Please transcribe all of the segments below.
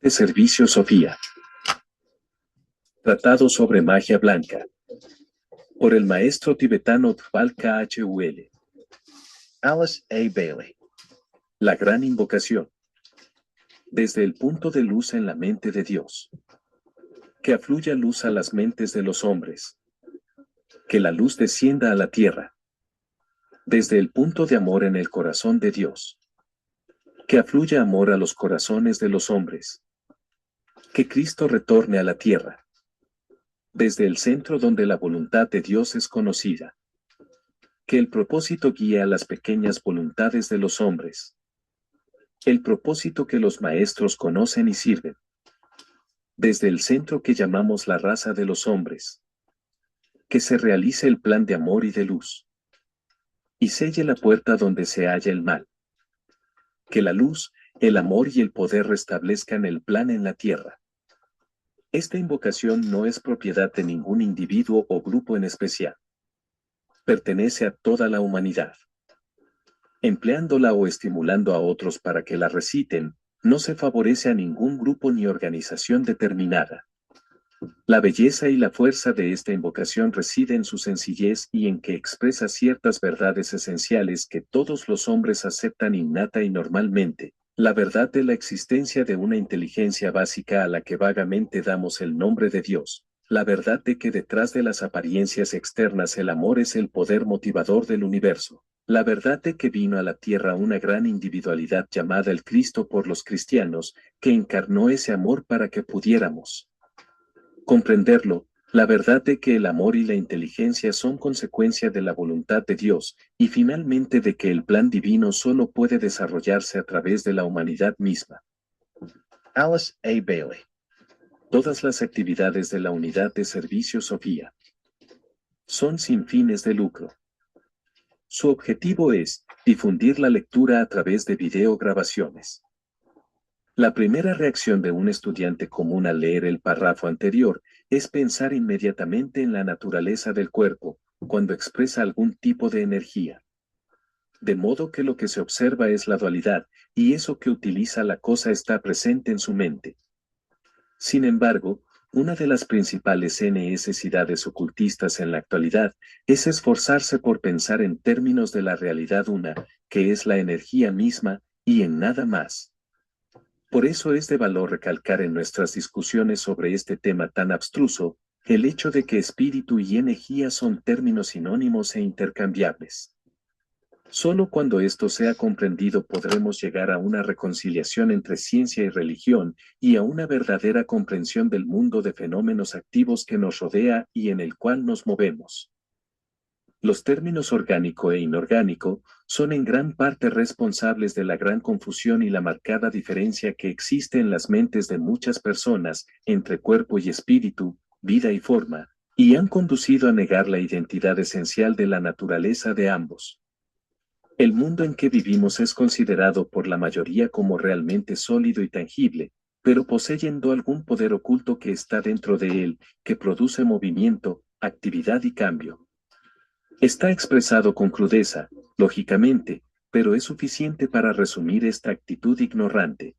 De Servicio Sofía. Tratado sobre magia blanca. Por el maestro tibetano Dhval Khul. Alice A. Bailey. La gran invocación. Desde el punto de luz en la mente de Dios. Que afluya luz a las mentes de los hombres. Que la luz descienda a la tierra. Desde el punto de amor en el corazón de Dios. Que afluya amor a los corazones de los hombres. Que Cristo retorne a la tierra. Desde el centro donde la voluntad de Dios es conocida. Que el propósito guíe a las pequeñas voluntades de los hombres. El propósito que los maestros conocen y sirven. Desde el centro que llamamos la raza de los hombres. Que se realice el plan de amor y de luz. Y selle la puerta donde se halla el mal. Que la luz, el amor y el poder restablezcan el plan en la tierra. Esta invocación no es propiedad de ningún individuo o grupo en especial. Pertenece a toda la humanidad. Empleándola o estimulando a otros para que la reciten, no se favorece a ningún grupo ni organización determinada. La belleza y la fuerza de esta invocación reside en su sencillez y en que expresa ciertas verdades esenciales que todos los hombres aceptan innata y normalmente. La verdad de la existencia de una inteligencia básica a la que vagamente damos el nombre de Dios. La verdad de que detrás de las apariencias externas el amor es el poder motivador del universo. La verdad de que vino a la tierra una gran individualidad llamada el Cristo por los cristianos, que encarnó ese amor para que pudiéramos comprenderlo. La verdad de que el amor y la inteligencia son consecuencia de la voluntad de Dios, y finalmente de que el plan divino solo puede desarrollarse a través de la humanidad misma. Alice A. Bailey. Todas las actividades de la Unidad de Servicio Sofía son sin fines de lucro. Su objetivo es difundir la lectura a través de videograbaciones. La primera reacción de un estudiante común al leer el párrafo anterior es pensar inmediatamente en la naturaleza del cuerpo, cuando expresa algún tipo de energía. De modo que lo que se observa es la dualidad, y eso que utiliza la cosa está presente en su mente. Sin embargo, una de las principales necesidades ocultistas en la actualidad es esforzarse por pensar en términos de la realidad una, que es la energía misma, y en nada más. Por eso es de valor recalcar en nuestras discusiones sobre este tema tan abstruso, el hecho de que espíritu y energía son términos sinónimos e intercambiables. Solo cuando esto sea comprendido podremos llegar a una reconciliación entre ciencia y religión, y a una verdadera comprensión del mundo de fenómenos activos que nos rodea y en el cual nos movemos. Los términos orgánico e inorgánico son en gran parte responsables de la gran confusión y la marcada diferencia que existe en las mentes de muchas personas entre cuerpo y espíritu, vida y forma, y han conducido a negar la identidad esencial de la naturaleza de ambos. El mundo en que vivimos es considerado por la mayoría como realmente sólido y tangible, pero poseyendo algún poder oculto que está dentro de él, que produce movimiento, actividad y cambio. Está expresado con crudeza, lógicamente, pero es suficiente para resumir esta actitud ignorante.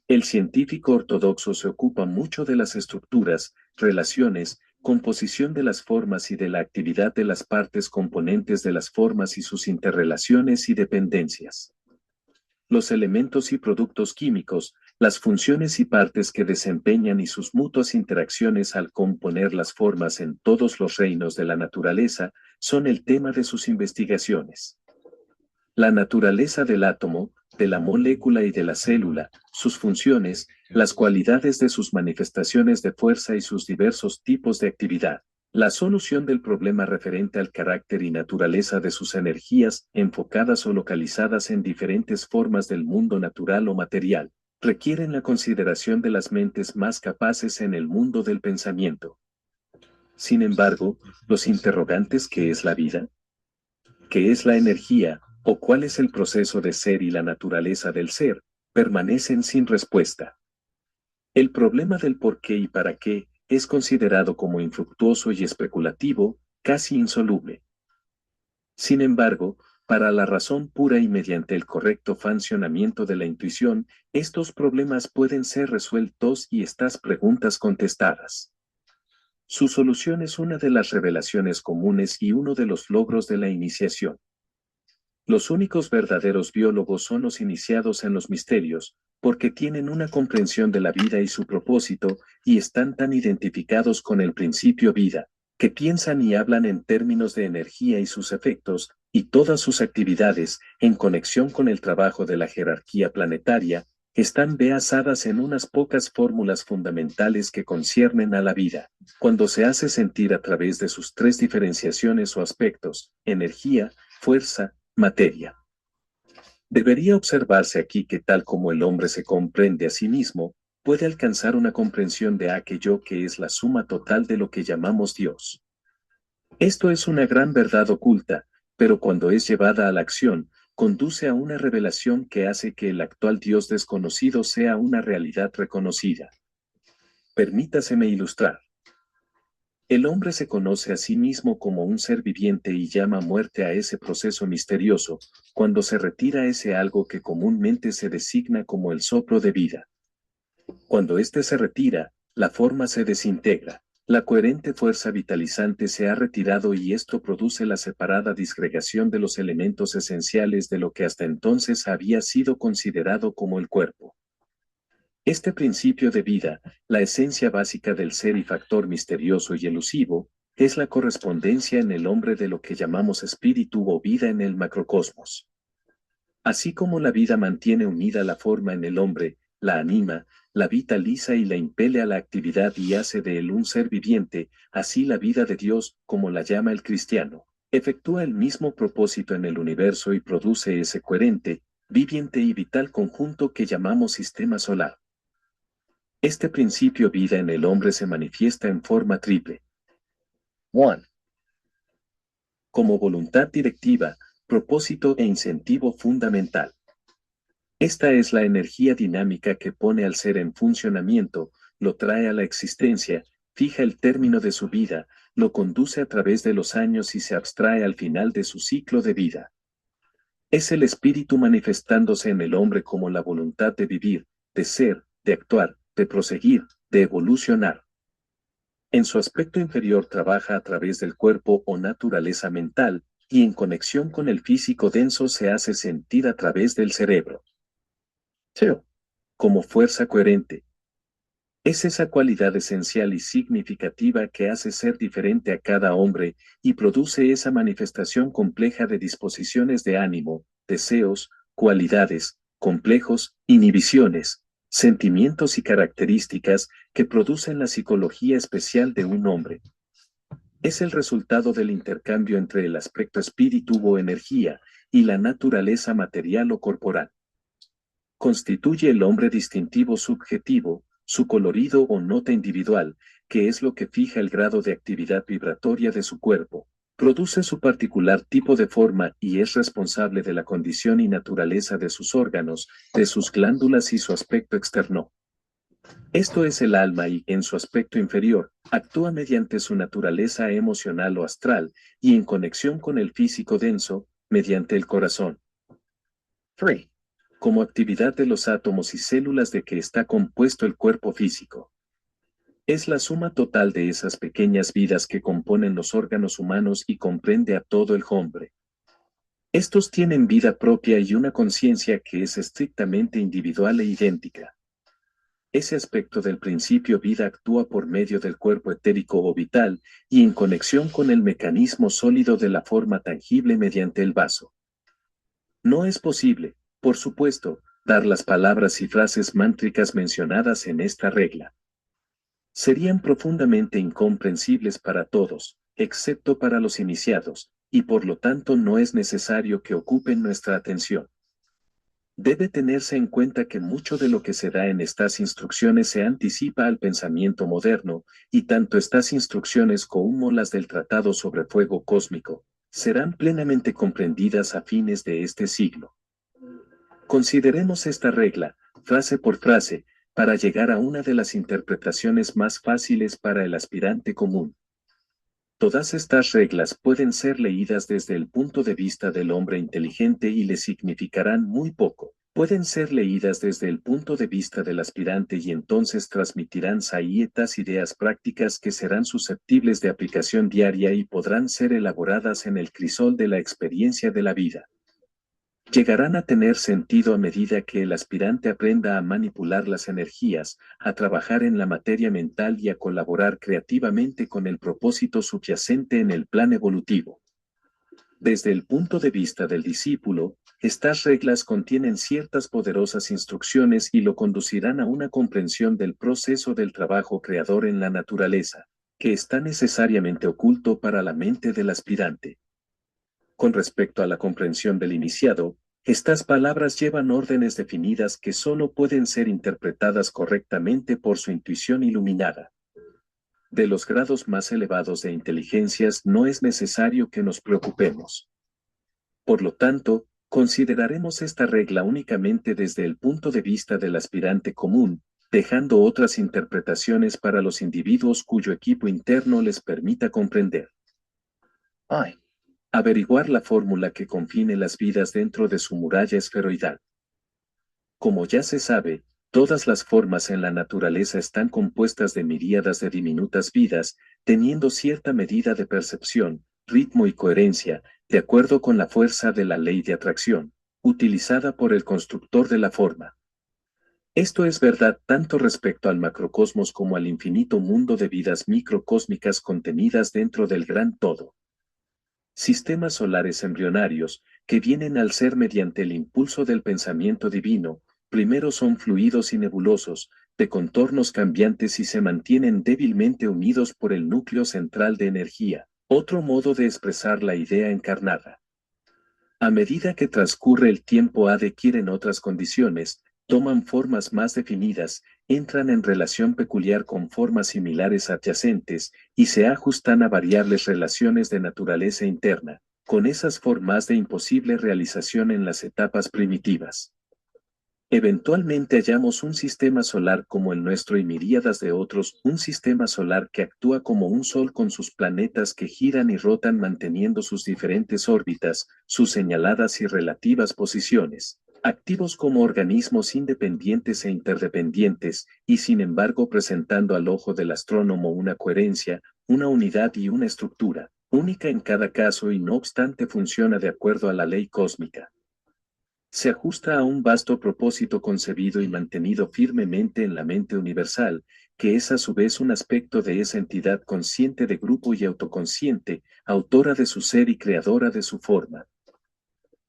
El científico ortodoxo se ocupa mucho de las estructuras, relaciones, composición de las formas y de la actividad de las partes componentes de las formas y sus interrelaciones y dependencias. Los elementos y productos químicos, las funciones y partes que desempeñan y sus mutuas interacciones al componer las formas en todos los reinos de la naturaleza, son el tema de sus investigaciones. La naturaleza del átomo, de la molécula y de la célula, sus funciones, las cualidades de sus manifestaciones de fuerza y sus diversos tipos de actividad. La solución del problema referente al carácter y naturaleza de sus energías, enfocadas o localizadas en diferentes formas del mundo natural o material, requieren la consideración de las mentes más capaces en el mundo del pensamiento. Sin embargo, los interrogantes ¿qué es la vida? ¿Qué es la energía? ¿O cuál es el proceso de ser y la naturaleza del ser? Permanecen sin respuesta. El problema del por qué y para qué es considerado como infructuoso y especulativo, casi insoluble. Sin embargo, Para la razón pura y mediante el correcto funcionamiento de la intuición, estos problemas pueden ser resueltos y estas preguntas contestadas. Su solución es una de las revelaciones comunes y uno de los logros de la iniciación. Los únicos verdaderos biólogos son los iniciados en los misterios, porque tienen una comprensión de la vida y su propósito, y están tan identificados con el principio vida, que piensan y hablan en términos de energía y sus efectos, y todas sus actividades, en conexión con el trabajo de la jerarquía planetaria, están basadas en unas pocas fórmulas fundamentales que conciernen a la vida, cuando se hace sentir a través de sus tres diferenciaciones o aspectos, energía, fuerza, materia. Debería observarse aquí que tal como el hombre se comprende a sí mismo, puede alcanzar una comprensión de aquello que es la suma total de lo que llamamos Dios. Esto es una gran verdad oculta, pero cuando es llevada a la acción, conduce a una revelación que hace que el actual Dios desconocido sea una realidad reconocida. Permítaseme ilustrar. El hombre se conoce a sí mismo como un ser viviente y llama muerte a ese proceso misterioso, cuando se retira ese algo que comúnmente se designa como el soplo de vida. Cuando éste se retira, la forma se desintegra, la coherente fuerza vitalizante se ha retirado y esto produce la separada disgregación de los elementos esenciales de lo que hasta entonces había sido considerado como el cuerpo. Este principio de vida, la esencia básica del ser y factor misterioso y elusivo, es la correspondencia en el hombre de lo que llamamos espíritu o vida en el macrocosmos. Así como la vida mantiene unida la forma en el hombre, la anima, la vitaliza y la impele a la actividad y hace de él un ser viviente, así la vida de Dios, como la llama el cristiano, efectúa el mismo propósito en el universo y produce ese coherente, viviente y vital conjunto que llamamos sistema solar. Este principio vida en el hombre se manifiesta en forma triple. 1. Como voluntad directiva, propósito e incentivo fundamental. Esta es la energía dinámica que pone al ser en funcionamiento, lo trae a la existencia, fija el término de su vida, lo conduce a través de los años y se abstrae al final de su ciclo de vida. Es el espíritu manifestándose en el hombre como la voluntad de vivir, de ser, de actuar, de proseguir, de evolucionar. En su aspecto inferior trabaja a través del cuerpo o naturaleza mental, y en conexión con el físico denso se hace sentir a través del cerebro. 2. Como fuerza coherente. Es esa cualidad esencial y significativa que hace ser diferente a cada hombre y produce esa manifestación compleja de disposiciones de ánimo, deseos, cualidades, complejos, inhibiciones, sentimientos y características que producen la psicología especial de un hombre. Es el resultado del intercambio entre el aspecto espíritu o energía y la naturaleza material o corporal. Constituye el hombre distintivo subjetivo, su colorido o nota individual, que es lo que fija el grado de actividad vibratoria de su cuerpo, produce su particular tipo de forma y es responsable de la condición y naturaleza de sus órganos, de sus glándulas y su aspecto externo. Esto es el alma y, en su aspecto inferior, actúa mediante su naturaleza emocional o astral, y en conexión con el físico denso, mediante el corazón. 3. Como actividad de los átomos y células de que está compuesto el cuerpo físico. Es la suma total de esas pequeñas vidas que componen los órganos humanos y comprende a todo el hombre. Estos tienen vida propia y una conciencia que es estrictamente individual e idéntica. Ese aspecto del principio vida actúa por medio del cuerpo etérico o vital y en conexión con el mecanismo sólido de la forma tangible mediante el vaso. No es posible, por supuesto, dar las palabras y frases mántricas mencionadas en esta regla. Serían profundamente incomprensibles para todos, excepto para los iniciados, y por lo tanto no es necesario que ocupen nuestra atención. Debe tenerse en cuenta que mucho de lo que se da en estas instrucciones se anticipa al pensamiento moderno, y tanto estas instrucciones como las del Tratado sobre Fuego Cósmico, serán plenamente comprendidas a fines de este siglo. Consideremos esta regla, frase por frase, para llegar a una de las interpretaciones más fáciles para el aspirante común. Todas estas reglas pueden ser leídas desde el punto de vista del hombre inteligente y le significarán muy poco. Pueden ser leídas desde el punto de vista del aspirante y entonces transmitirán ciertas ideas prácticas que serán susceptibles de aplicación diaria y podrán ser elaboradas en el crisol de la experiencia de la vida. Llegarán a tener sentido a medida que el aspirante aprenda a manipular las energías, a trabajar en la materia mental y a colaborar creativamente con el propósito subyacente en el plan evolutivo. Desde el punto de vista del discípulo, estas reglas contienen ciertas poderosas instrucciones y lo conducirán a una comprensión del proceso del trabajo creador en la naturaleza, que está necesariamente oculto para la mente del aspirante. Con respecto a la comprensión del iniciado, estas palabras llevan órdenes definidas que solo pueden ser interpretadas correctamente por su intuición iluminada. De los grados más elevados de inteligencias no es necesario que nos preocupemos. Por lo tanto, consideraremos esta regla únicamente desde el punto de vista del aspirante común, dejando otras interpretaciones para los individuos cuyo equipo interno les permita comprender. Averiguar la fórmula que confine las vidas dentro de su muralla esferoidal. Como ya se sabe, todas las formas en la naturaleza están compuestas de miríadas de diminutas vidas, teniendo cierta medida de percepción, ritmo y coherencia, de acuerdo con la fuerza de la ley de atracción, utilizada por el constructor de la forma. Esto es verdad tanto respecto al macrocosmos como al infinito mundo de vidas microcósmicas contenidas dentro del gran todo. Sistemas solares embrionarios, que vienen al ser mediante el impulso del pensamiento divino, primero son fluidos y nebulosos, de contornos cambiantes y se mantienen débilmente unidos por el núcleo central de energía, otro modo de expresar la idea encarnada. A medida que transcurre el tiempo adquieren otras condiciones, toman formas más definidas, entran en relación peculiar con formas similares adyacentes, y se ajustan a variables relaciones de naturaleza interna, con esas formas de imposible realización en las etapas primitivas. Eventualmente hallamos un sistema solar como el nuestro y miríadas de otros, un sistema solar que actúa como un sol con sus planetas que giran y rotan manteniendo sus diferentes órbitas, sus señaladas y relativas posiciones, activos como organismos independientes e interdependientes, y sin embargo presentando al ojo del astrónomo una coherencia, una unidad y una estructura, única en cada caso y no obstante funciona de acuerdo a la ley cósmica. Se ajusta a un vasto propósito concebido y mantenido firmemente en la mente universal, que es a su vez un aspecto de esa entidad consciente de grupo y autoconsciente, autora de su ser y creadora de su forma.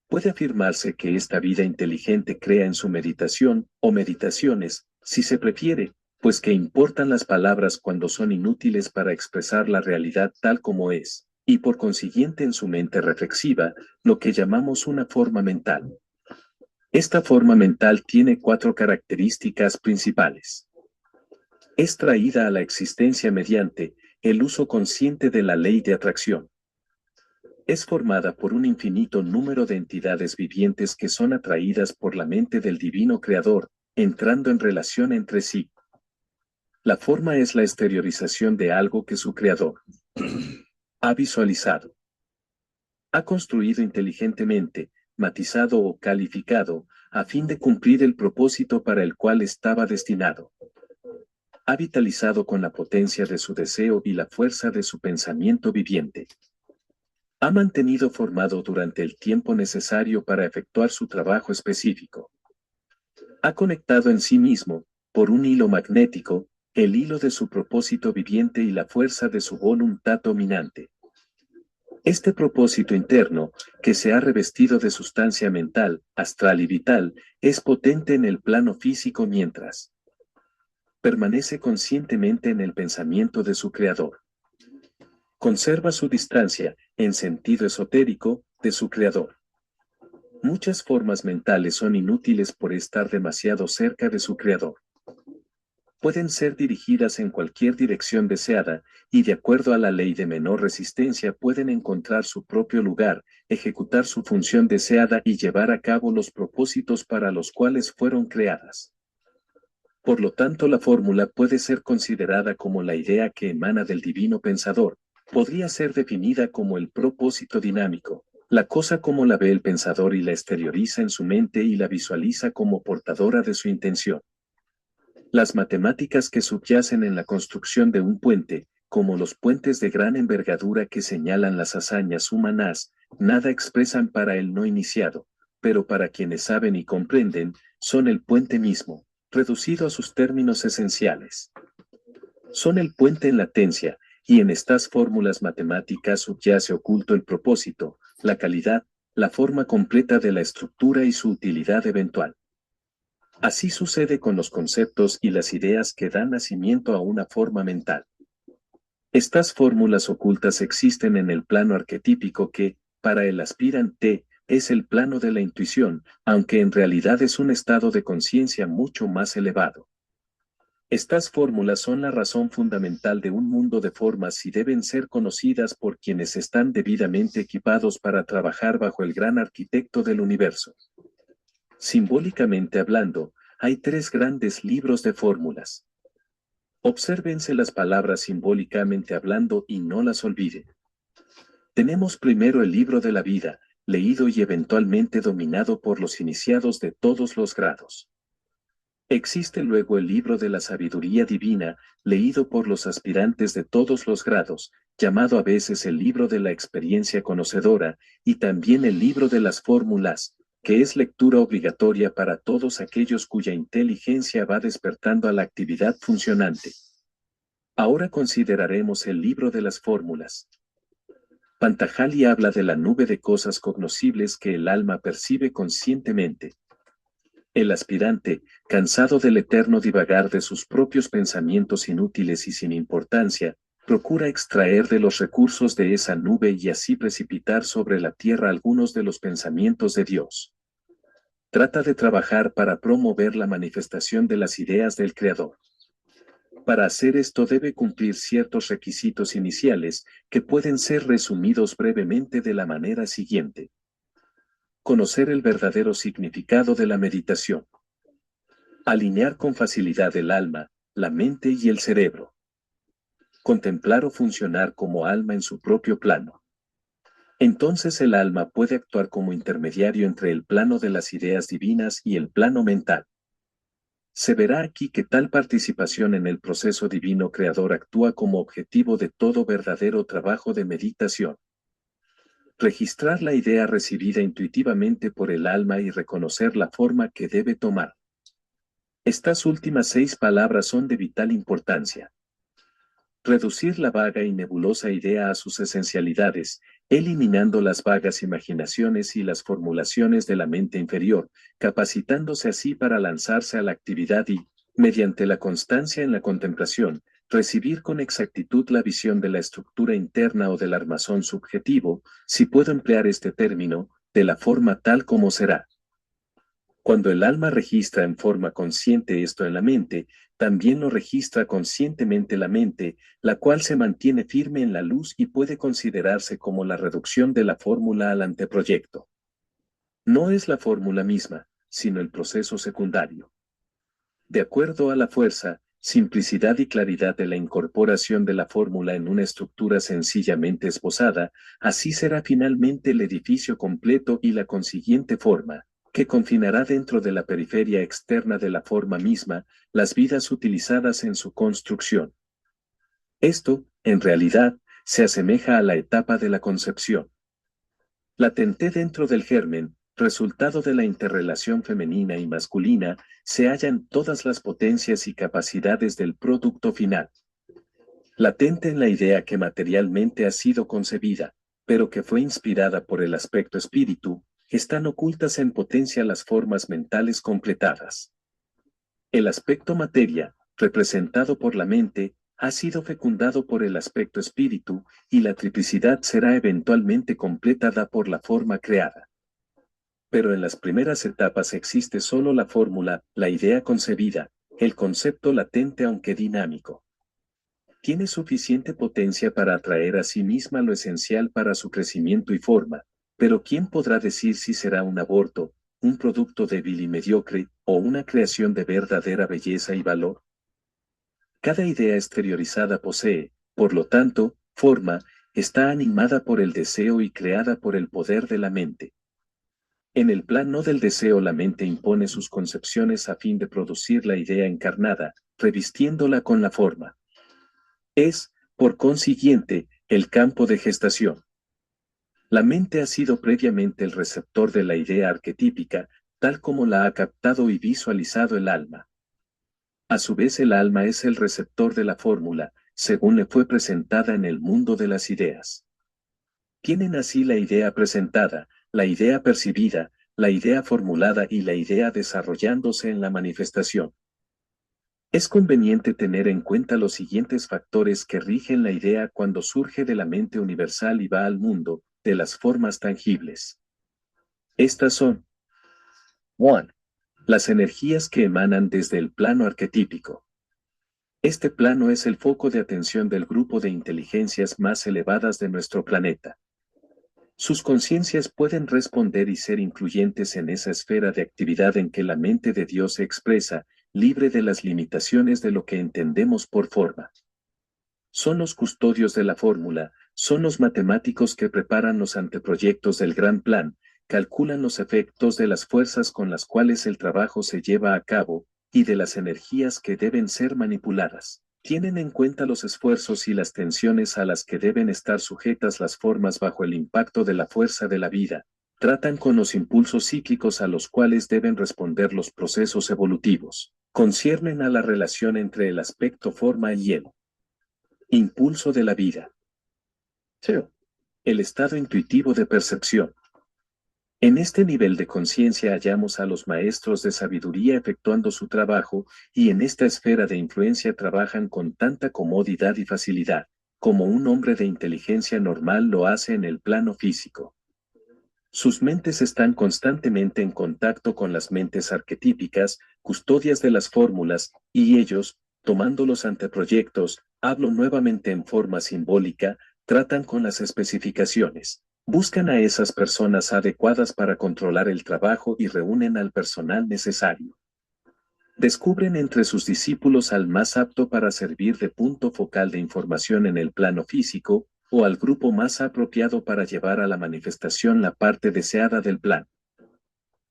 Puede afirmarse que esta vida inteligente crea en su meditación, o meditaciones, si se prefiere, pues que importan las palabras cuando son inútiles para expresar la realidad tal como es, y por consiguiente en su mente reflexiva, lo que llamamos una forma mental. Esta forma mental tiene 4 características principales. Es traída a la existencia mediante el uso consciente de la ley de atracción. Es formada por un infinito número de entidades vivientes que son atraídas por la mente del divino creador, entrando en relación entre sí. La forma es la exteriorización de algo que su creador ha visualizado, ha construido inteligentemente, matizado o calificado, a fin de cumplir el propósito para el cual estaba destinado. Ha vitalizado con la potencia de su deseo y la fuerza de su pensamiento viviente. Ha mantenido formado durante el tiempo necesario para efectuar su trabajo específico. Ha conectado en sí mismo, por un hilo magnético, el hilo de su propósito viviente y la fuerza de su voluntad dominante. Este propósito interno, que se ha revestido de sustancia mental, astral y vital, es potente en el plano físico mientras permanece conscientemente en el pensamiento de su creador. Conserva su distancia, en sentido esotérico, de su creador. Muchas formas mentales son inútiles por estar demasiado cerca de su creador. Pueden ser dirigidas en cualquier dirección deseada, y de acuerdo a la ley de menor resistencia pueden encontrar su propio lugar, ejecutar su función deseada y llevar a cabo los propósitos para los cuales fueron creadas. Por lo tanto, la fórmula puede ser considerada como la idea que emana del divino pensador, Podría ser definida como el propósito dinámico, la cosa como la ve el pensador y la exterioriza en su mente y la visualiza como portadora de su intención. Las matemáticas que subyacen en la construcción de un puente, como los puentes de gran envergadura que señalan las hazañas humanas, nada expresan para el no iniciado, pero para quienes saben y comprenden, son el puente mismo, reducido a sus términos esenciales. Son el puente en latencia, y en estas fórmulas matemáticas subyace oculto el propósito, la calidad, la forma completa de la estructura y su utilidad eventual. Así sucede con los conceptos y las ideas que dan nacimiento a una forma mental. Estas fórmulas ocultas existen en el plano arquetípico que, para el aspirante, es el plano de la intuición, aunque en realidad es un estado de conciencia mucho más elevado. Estas fórmulas son la razón fundamental de un mundo de formas y deben ser conocidas por quienes están debidamente equipados para trabajar bajo el gran arquitecto del universo. Simbólicamente hablando, hay tres grandes libros de fórmulas. Obsérvense las palabras simbólicamente hablando y no las olviden. Tenemos primero el libro de la vida, leído y eventualmente dominado por los iniciados de todos los grados. Existe luego el libro de la sabiduría divina, leído por los aspirantes de todos los grados, llamado a veces el libro de la experiencia conocedora, y también el libro de las fórmulas, que es lectura obligatoria para todos aquellos cuya inteligencia va despertando a la actividad funcionante. Ahora consideraremos el libro de las fórmulas. Pantajali habla de la nube de cosas cognoscibles que el alma percibe conscientemente. El aspirante, cansado del eterno divagar de sus propios pensamientos inútiles y sin importancia, procura extraer de los recursos de esa nube y así precipitar sobre la tierra algunos de los pensamientos de Dios. Trata de trabajar para promover la manifestación de las ideas del Creador. Para hacer esto debe cumplir ciertos requisitos iniciales que pueden ser resumidos brevemente de la manera siguiente. Conocer el verdadero significado de la meditación. Alinear con facilidad el alma, la mente y el cerebro. Contemplar o funcionar como alma en su propio plano. Entonces el alma puede actuar como intermediario entre el plano de las ideas divinas y el plano mental. Se verá aquí que tal participación en el proceso divino creador actúa como objetivo de todo verdadero trabajo de meditación. Registrar la idea recibida intuitivamente por el alma y reconocer la forma que debe tomar. Estas últimas 6 palabras son de vital importancia. Reducir la vaga y nebulosa idea a sus esencialidades, eliminando las vagas imaginaciones y las formulaciones de la mente inferior, capacitándose así para lanzarse a la actividad y, mediante la constancia en la contemplación, recibir con exactitud la visión de la estructura interna o del armazón subjetivo, si puedo emplear este término, de la forma tal como será. Cuando el alma registra en forma consciente esto en la mente, también lo registra conscientemente la mente, la cual se mantiene firme en la luz y puede considerarse como la reducción de la fórmula al anteproyecto. No es la fórmula misma, sino el proceso secundario. De acuerdo a la fuerza, simplicidad y claridad de la incorporación de la fórmula en una estructura sencillamente esbozada, así será finalmente el edificio completo y la consiguiente forma, que confinará dentro de la periferia externa de la forma misma, las vidas utilizadas en su construcción. Esto, en realidad, se asemeja a la etapa de la concepción. Latente dentro del germen, resultado de la interrelación femenina y masculina, se hallan todas las potencias y capacidades del producto final. Latente en la idea que materialmente ha sido concebida, pero que fue inspirada por el aspecto espíritu, están ocultas en potencia las formas mentales completadas. El aspecto materia, representado por la mente, ha sido fecundado por el aspecto espíritu, y la triplicidad será eventualmente completada por la forma creada. Pero en las primeras etapas existe solo la fórmula, la idea concebida, el concepto latente aunque dinámico. Tiene suficiente potencia para atraer a sí misma lo esencial para su crecimiento y forma, pero ¿quién podrá decir si será un aborto, un producto débil y mediocre, o una creación de verdadera belleza y valor? Cada idea exteriorizada posee, por lo tanto, forma, está animada por el deseo y creada por el poder de la mente. En el plano del deseo la mente impone sus concepciones a fin de producir la idea encarnada, revistiéndola con la forma. Es, por consiguiente, el campo de gestación. La mente ha sido previamente el receptor de la idea arquetípica, tal como la ha captado y visualizado el alma. A su vez el alma es el receptor de la fórmula, según le fue presentada en el mundo de las ideas. Tienen así la idea presentada, la idea percibida, la idea formulada y la idea desarrollándose en la manifestación. Es conveniente tener en cuenta los siguientes factores que rigen la idea cuando surge de la mente universal y va al mundo, de las formas tangibles. Estas son: 1. Las energías que emanan desde el plano arquetípico. Este plano es el foco de atención del grupo de inteligencias más elevadas de nuestro planeta. Sus conciencias pueden responder y ser influyentes en esa esfera de actividad en que la mente de Dios se expresa, libre de las limitaciones de lo que entendemos por forma. Son los custodios de la fórmula, son los matemáticos que preparan los anteproyectos del gran plan, calculan los efectos de las fuerzas con las cuales el trabajo se lleva a cabo, y de las energías que deben ser manipuladas. Tienen en cuenta los esfuerzos y las tensiones a las que deben estar sujetas las formas bajo el impacto de la fuerza de la vida. Tratan con los impulsos psíquicos a los cuales deben responder los procesos evolutivos. Conciernen a la relación entre el aspecto forma y el impulso de la vida. 2. El estado intuitivo de percepción. En este nivel de conciencia hallamos a los maestros de sabiduría efectuando su trabajo, y en esta esfera de influencia trabajan con tanta comodidad y facilidad, como un hombre de inteligencia normal lo hace en el plano físico. Sus mentes están constantemente en contacto con las mentes arquetípicas, custodias de las fórmulas, y ellos, tomando los anteproyectos, hablo nuevamente en forma simbólica, tratan con las especificaciones. Buscan a esas personas adecuadas para controlar el trabajo y reúnen al personal necesario. Descubren entre sus discípulos al más apto para servir de punto focal de información en el plano físico, o al grupo más apropiado para llevar a la manifestación la parte deseada del plan.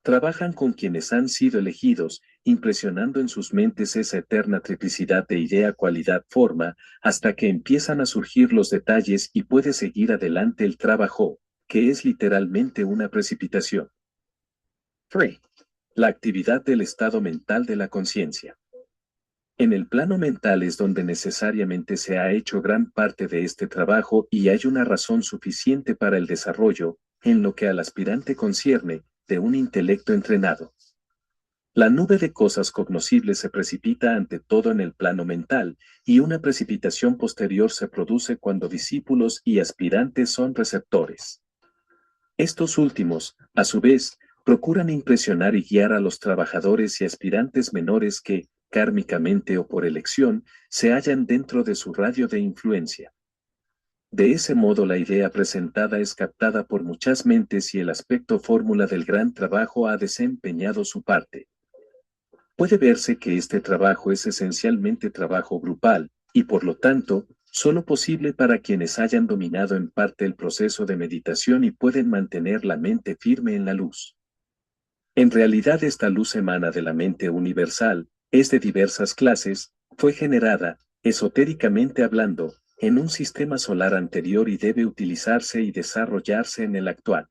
Trabajan con quienes han sido elegidos, impresionando en sus mentes esa eterna triplicidad de idea, cualidad, forma, hasta que empiezan a surgir los detalles y puede seguir adelante el trabajo, que es literalmente una precipitación. 3. La actividad del estado mental de la conciencia. En el plano mental es donde necesariamente se ha hecho gran parte de este trabajo y hay una razón suficiente para el desarrollo, en lo que al aspirante concierne, de un intelecto entrenado. La nube de cosas cognoscibles se precipita ante todo en el plano mental, y una precipitación posterior se produce cuando discípulos y aspirantes son receptores. Estos últimos, a su vez, procuran impresionar y guiar a los trabajadores y aspirantes menores que, kármicamente o por elección, se hallan dentro de su radio de influencia. De ese modo la idea presentada es captada por muchas mentes y el aspecto fórmula del gran trabajo ha desempeñado su parte. Puede verse que este trabajo es esencialmente trabajo grupal, y por lo tanto, solo posible para quienes hayan dominado en parte el proceso de meditación y pueden mantener la mente firme en la luz. En realidad esta luz emana de la mente universal, es de diversas clases, fue generada, esotéricamente hablando, en un sistema solar anterior y debe utilizarse y desarrollarse en el actual.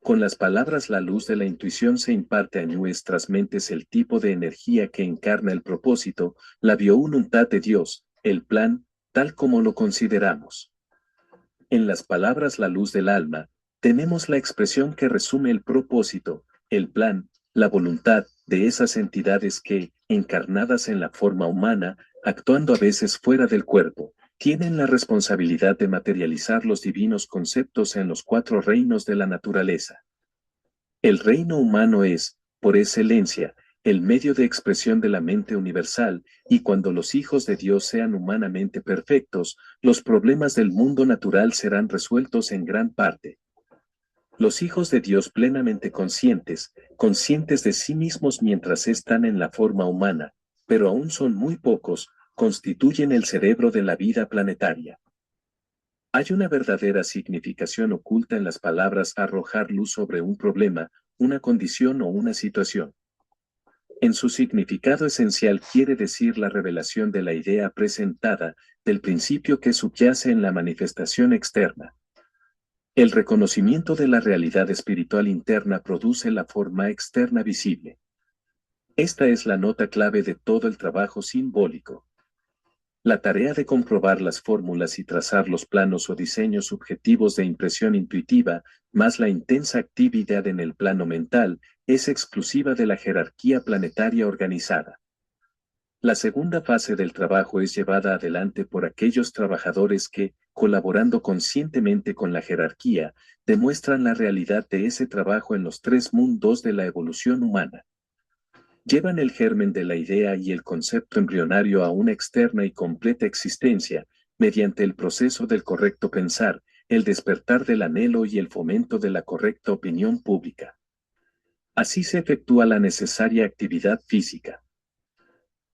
Con las palabras la luz de la intuición se imparte a nuestras mentes el tipo de energía que encarna el propósito, la voluntad de Dios, el plan, tal como lo consideramos. En las palabras la luz del alma, tenemos la expresión que resume el propósito, el plan, la voluntad de esas entidades que, encarnadas en la forma humana, actuando a veces fuera del cuerpo, tienen la responsabilidad de materializar los divinos conceptos en los 4 reinos de la naturaleza. El reino humano es, por excelencia, el medio de expresión de la mente universal, y cuando los hijos de Dios sean humanamente perfectos, los problemas del mundo natural serán resueltos en gran parte. Los hijos de Dios plenamente conscientes, conscientes de sí mismos mientras están en la forma humana, pero aún son muy pocos, constituyen el cerebro de la vida planetaria. Hay una verdadera significación oculta en las palabras arrojar luz sobre un problema, una condición o una situación. En su significado esencial quiere decir la revelación de la idea presentada, del principio que subyace en la manifestación externa. El reconocimiento de la realidad espiritual interna produce la forma externa visible. Esta es la nota clave de todo el trabajo simbólico. La tarea de comprobar las fórmulas y trazar los planos o diseños subjetivos de impresión intuitiva, más la intensa actividad en el plano mental, es exclusiva de la jerarquía planetaria organizada. La segunda fase del trabajo es llevada adelante por aquellos trabajadores que, colaborando conscientemente con la jerarquía, demuestran la realidad de ese trabajo en los tres mundos de la evolución humana. Llevan el germen de la idea y el concepto embrionario a una externa y completa existencia, mediante el proceso del correcto pensar, el despertar del anhelo y el fomento de la correcta opinión pública. Así se efectúa la necesaria actividad física.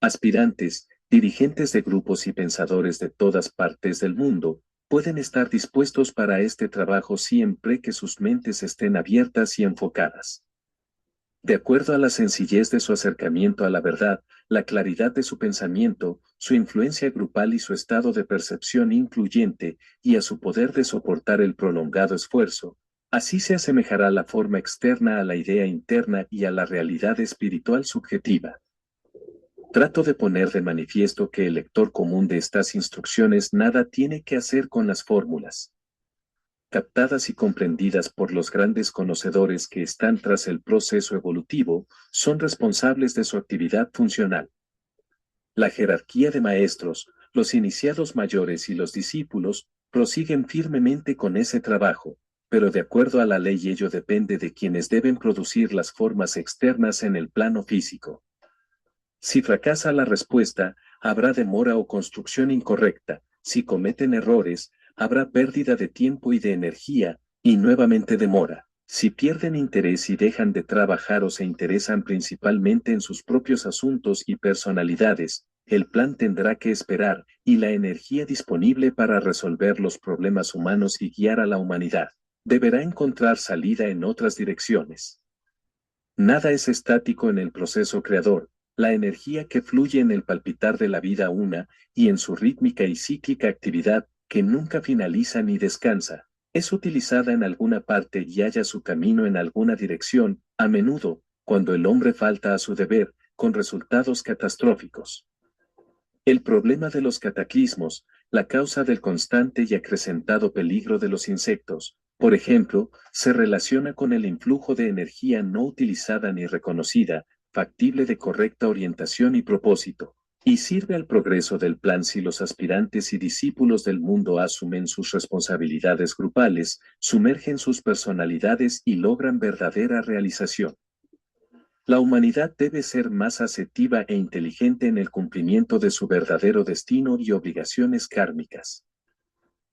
Aspirantes, dirigentes de grupos y pensadores de todas partes del mundo, pueden estar dispuestos para este trabajo siempre que sus mentes estén abiertas y enfocadas. De acuerdo a la sencillez de su acercamiento a la verdad, la claridad de su pensamiento, su influencia grupal y su estado de percepción influyente, y a su poder de soportar el prolongado esfuerzo, así se asemejará la forma externa a la idea interna y a la realidad espiritual subjetiva. Trato de poner de manifiesto que el lector común de estas instrucciones nada tiene que hacer con las fórmulas, captadas y comprendidas por los grandes conocedores que están tras el proceso evolutivo, son responsables de su actividad funcional. La jerarquía de maestros, los iniciados mayores y los discípulos, prosiguen firmemente con ese trabajo, pero de acuerdo a la ley ello depende de quienes deben producir las formas externas en el plano físico. Si fracasa la respuesta, habrá demora o construcción incorrecta. Si cometen errores, habrá pérdida de tiempo y de energía, y nuevamente demora. Si pierden interés y dejan de trabajar o se interesan principalmente en sus propios asuntos y personalidades, el plan tendrá que esperar, y la energía disponible para resolver los problemas humanos y guiar a la humanidad deberá encontrar salida en otras direcciones. Nada es estático en el proceso creador. La energía que fluye en el palpitar de la vida una, y en su rítmica y cíclica actividad, que nunca finaliza ni descansa, es utilizada en alguna parte y halla su camino en alguna dirección, a menudo, cuando el hombre falta a su deber, con resultados catastróficos. El problema de los cataclismos, la causa del constante y acrecentado peligro de los insectos, por ejemplo, se relaciona con el influjo de energía no utilizada ni reconocida, factible de correcta orientación y propósito, y sirve al progreso del plan si los aspirantes y discípulos del mundo asumen sus responsabilidades grupales, sumergen sus personalidades y logran verdadera realización. La humanidad debe ser más asertiva e inteligente en el cumplimiento de su verdadero destino y obligaciones kármicas.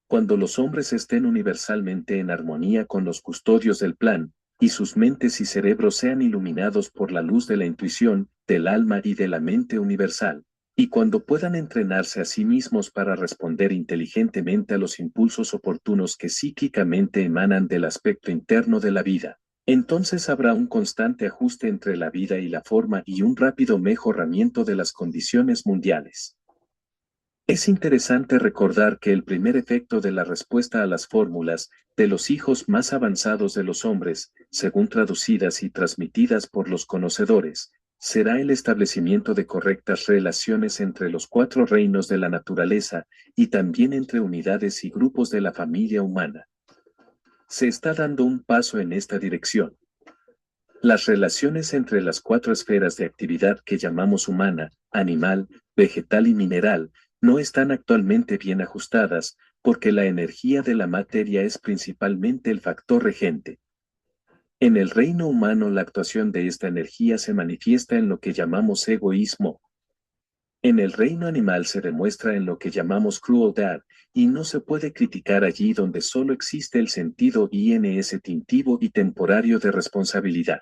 Cuando los hombres estén universalmente en armonía con los custodios del plan, y sus mentes y cerebros sean iluminados por la luz de la intuición, del alma y de la mente universal, y cuando puedan entrenarse a sí mismos para responder inteligentemente a los impulsos oportunos que psíquicamente emanan del aspecto interno de la vida, entonces habrá un constante ajuste entre la vida y la forma y un rápido mejoramiento de las condiciones mundiales. Es interesante recordar que el primer efecto de la respuesta a las fórmulas de los hijos más avanzados de los hombres, según traducidas y transmitidas por los conocedores, será el establecimiento de correctas relaciones entre los cuatro reinos de la naturaleza y también entre unidades y grupos de la familia humana. Se está dando un paso en esta dirección. Las relaciones entre las cuatro esferas de actividad que llamamos humana, animal, vegetal y mineral, no están actualmente bien ajustadas, porque la energía de la materia es principalmente el factor regente. En el reino humano la actuación de esta energía se manifiesta en lo que llamamos egoísmo. En el reino animal se demuestra en lo que llamamos crueldad, y no se puede criticar allí donde solo existe el sentido instintivo y temporario de responsabilidad.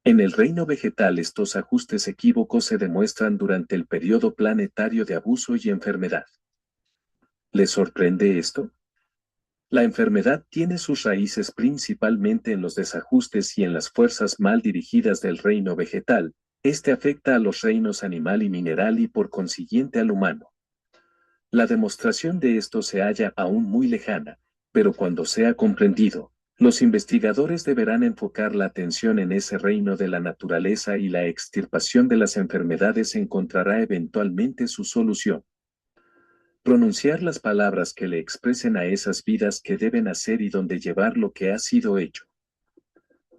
En el reino vegetal estos ajustes equívocos se demuestran durante el periodo planetario de abuso y enfermedad. ¿Les sorprende esto? La enfermedad tiene sus raíces principalmente en los desajustes y en las fuerzas mal dirigidas del reino vegetal. Este afecta a los reinos animal y mineral y por consiguiente al humano. La demostración de esto se halla aún muy lejana, pero cuando sea comprendido, los investigadores deberán enfocar la atención en ese reino de la naturaleza y la extirpación de las enfermedades encontrará eventualmente su solución. Pronunciar las palabras que le expresen a esas vidas que deben hacer y donde llevar lo que ha sido hecho.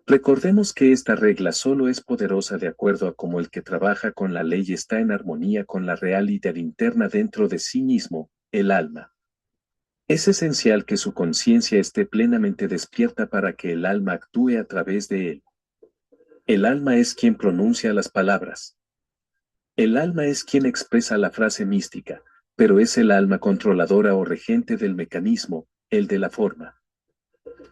Recordemos que esta regla solo es poderosa de acuerdo a cómo el que trabaja con la ley está en armonía con la realidad interna dentro de sí mismo, el alma. Es esencial que su conciencia esté plenamente despierta para que el alma actúe a través de él. El alma es quien pronuncia las palabras. El alma es quien expresa la frase mística, pero es el alma controladora o regente del mecanismo, el de la forma.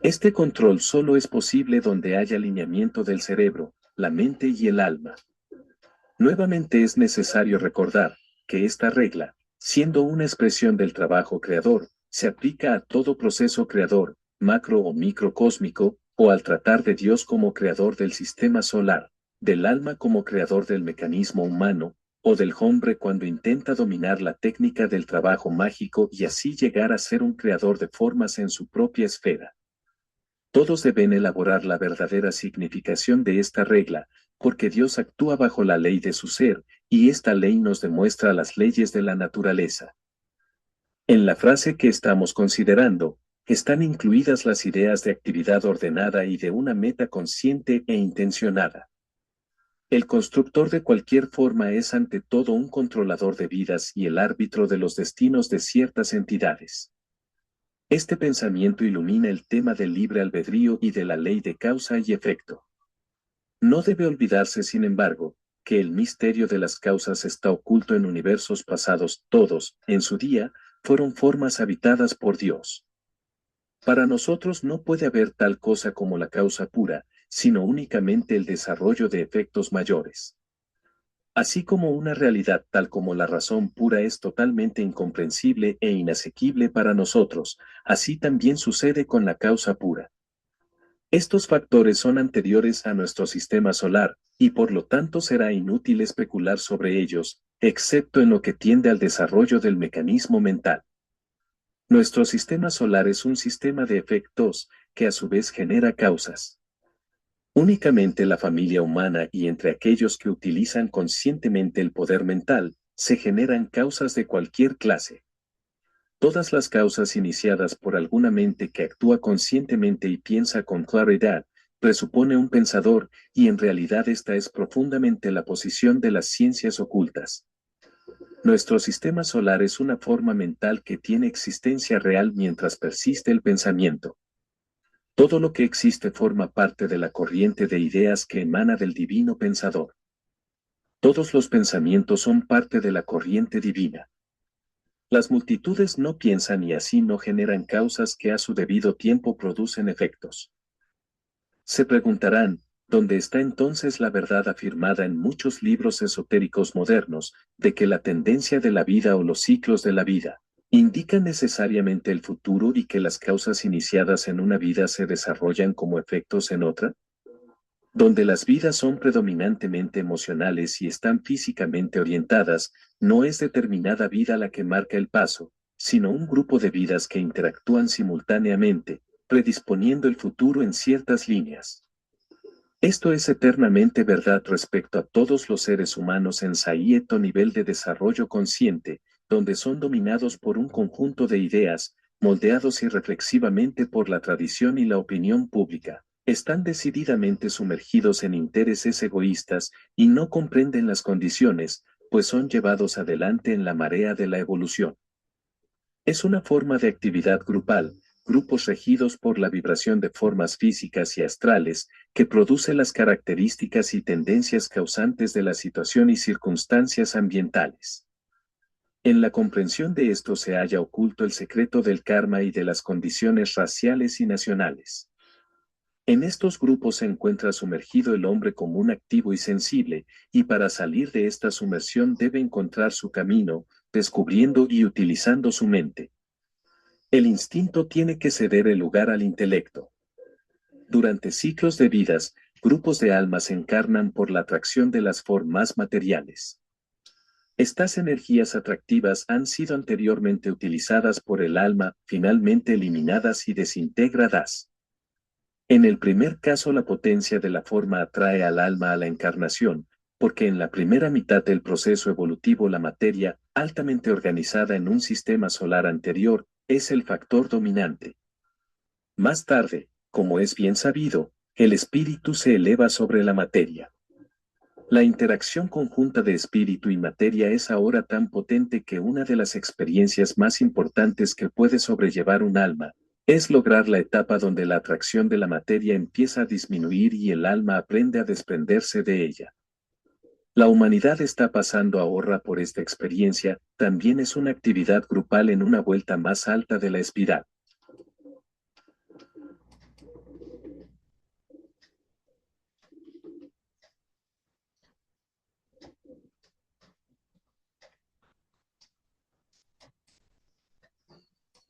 Este control solo es posible donde haya alineamiento del cerebro, la mente y el alma. Nuevamente es necesario recordar que esta regla, siendo una expresión del trabajo creador, se aplica a todo proceso creador, macro o microcósmico, o al tratar de Dios como creador del sistema solar, del alma como creador del mecanismo humano, o del hombre cuando intenta dominar la técnica del trabajo mágico y así llegar a ser un creador de formas en su propia esfera. Todos deben elaborar la verdadera significación de esta regla, porque Dios actúa bajo la ley de su ser, y esta ley nos demuestra las leyes de la naturaleza. En la frase que estamos considerando, están incluidas las ideas de actividad ordenada y de una meta consciente e intencionada. El constructor de cualquier forma es ante todo un controlador de vidas y el árbitro de los destinos de ciertas entidades. Este pensamiento ilumina el tema del libre albedrío y de la ley de causa y efecto. No debe olvidarse, sin embargo, que el misterio de las causas está oculto en universos pasados. Todos, en su día, fueron formas habitadas por Dios. Para nosotros no puede haber tal cosa como la causa pura, sino únicamente el desarrollo de efectos mayores. Así como una realidad tal como la razón pura es totalmente incomprensible e inasequible para nosotros, así también sucede con la causa pura. Estos factores son anteriores a nuestro sistema solar, y por lo tanto será inútil especular sobre ellos, excepto en lo que tiende al desarrollo del mecanismo mental. Nuestro sistema solar es un sistema de efectos, que a su vez genera causas. Únicamente la familia humana y entre aquellos que utilizan conscientemente el poder mental, se generan causas de cualquier clase. Todas las causas iniciadas por alguna mente que actúa conscientemente y piensa con claridad, presupone un pensador, y en realidad esta es profundamente la posición de las ciencias ocultas. Nuestro sistema solar es una forma mental que tiene existencia real mientras persiste el pensamiento. Todo lo que existe forma parte de la corriente de ideas que emana del divino pensador. Todos los pensamientos son parte de la corriente divina. Las multitudes no piensan y así no generan causas que a su debido tiempo producen efectos. Se preguntarán, ¿dónde está entonces la verdad afirmada en muchos libros esotéricos modernos, de que la tendencia de la vida o los ciclos de la vida indican necesariamente el futuro y que las causas iniciadas en una vida se desarrollan como efectos en otra? Donde las vidas son predominantemente emocionales y están físicamente orientadas, no es determinada vida la que marca el paso, sino un grupo de vidas que interactúan simultáneamente, predisponiendo el futuro en ciertas líneas. Esto es eternamente verdad respecto a todos los seres humanos en cierto nivel de desarrollo consciente, donde son dominados por un conjunto de ideas, moldeados irreflexivamente por la tradición y la opinión pública. Están decididamente sumergidos en intereses egoístas y no comprenden las condiciones, pues son llevados adelante en la marea de la evolución. Es una forma de actividad grupal, grupos regidos por la vibración de formas físicas y astrales, que produce las características y tendencias causantes de la situación y circunstancias ambientales. En la comprensión de esto se halla oculto el secreto del karma y de las condiciones raciales y nacionales. En estos grupos se encuentra sumergido el hombre común activo y sensible, y para salir de esta sumersión debe encontrar su camino, descubriendo y utilizando su mente. El instinto tiene que ceder el lugar al intelecto. Durante ciclos de vidas, grupos de almas encarnan por la atracción de las formas materiales. Estas energías atractivas han sido anteriormente utilizadas por el alma, finalmente eliminadas y desintegradas. En el primer caso, la potencia de la forma atrae al alma a la encarnación, porque en la primera mitad del proceso evolutivo la materia, altamente organizada en un sistema solar anterior, es el factor dominante. Más tarde, como es bien sabido, el espíritu se eleva sobre la materia. La interacción conjunta de espíritu y materia es ahora tan potente que una de las experiencias más importantes que puede sobrellevar un alma es lograr la etapa donde la atracción de la materia empieza a disminuir y el alma aprende a desprenderse de ella. La humanidad está pasando ahora por esta experiencia, también es una actividad grupal en una vuelta más alta de la espiral.